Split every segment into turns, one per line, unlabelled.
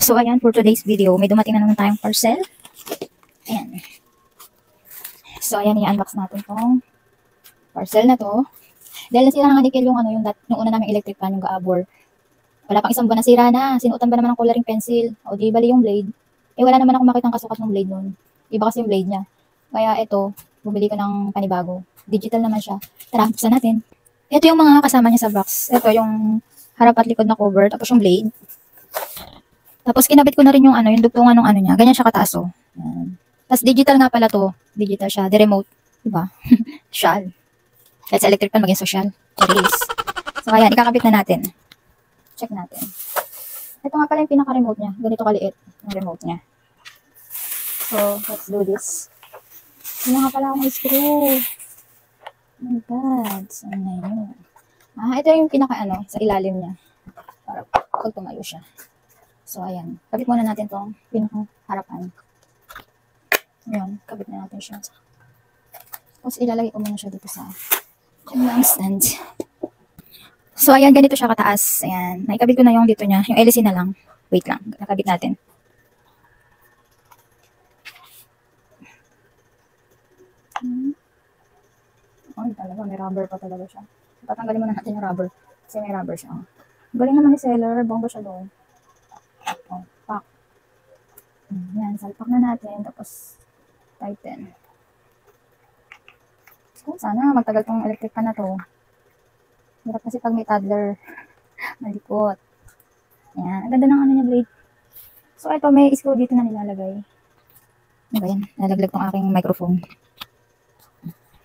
So, ayan, for today's video, may dumating na naman tayong parcel. Ayan. So, ayan, i-unbox natin tong parcel na to. Dahil nasira nga ni Kel yung, yung una naming electric fan, yung Gaabor. Wala pang isang buwan nasira na. Sinuotan ba naman ng coloring pencil? O di bali yung blade. Eh, wala naman akong makitang kasukat ng blade nun. Iba kasi yung blade niya. Kaya ito, bumili ko ng panibago. Digital naman siya. Tara, buksan natin. Ito yung mga kasama niya sa box. Ito yung harap at likod na cover, tapos yung blade. Tapos kinabit ko na rin yung yung dugtungan ng niya. Ganyan siya kataas, oh. Yan. Tapos digital nga pala to. Digital siya. The remote. Diba? Social. Kahit sa electric pan, maging social. Charis. So, ayan. Ikakabit na natin. Check natin. Ito nga pala yung pinaka-remote niya. Ganito kaliit yung remote niya. So, let's do this. Yun nga pala akong screw. Oh my God. Saan na yun? Ito yung pinaka sa ilalim niya. Para pag tumayo siya. So, ayan. Kabit muna natin tong pinakang harapan. Ayan. Kabit na natin siya. Tapos, ilalagay ko muna siya dito sa stand. So, ayan. Ganito siya kataas. Ayan. Naikabit ko na yung dito niya. Yung LC na lang. Wait lang. Nakabit natin. Ay, talaga. May rubber pa talaga siya. Patanggalin muna natin yung rubber. Kasi may rubber siya. Galing naman ni seller. Bongga siya doon. Oh, pack. Yan, salpak na natin. Tapos, tighten. So, sana magtagal tong electric pan na to. Hirap kasi pag may toddler. Malikot. Yan. Ang ganda ng niya blade. So, ito may screw dito na nilalagay. Ano ba yan? Nalaglag tong aking microphone.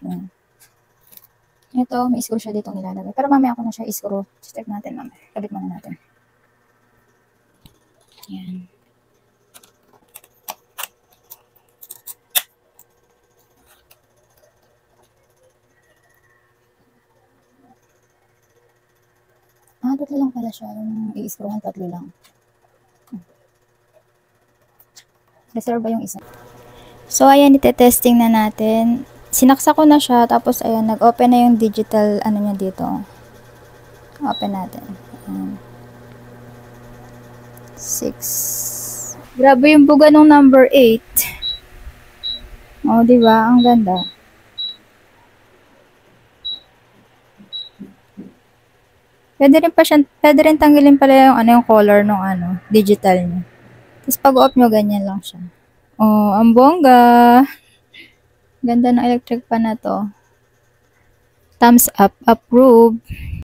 Yan. Ito, may screw siya dito nilalagay. Pero mamaya ako na siya i-screw. Check natin mamaya. Kabit muna natin. Yan. Tatlo lang pala siya. Yung i-screwhan, tatlo lang. Reserve ba yung isa? So, ayan, ite-testing na natin. Sinaksa ko na siya. Tapos, ayan, nag-open na yung digital, niya dito. Open natin. Ayan. 6. Grabe yung buga nung number 8. Oh, diba? Ang ganda. Pwede rin tanggalin pala yung yung color nung digital niya. Tapos pag off nyo, ganyan lang siya. Oh, ang bongga. Ganda ng electric pan na to. Thumbs up, approve.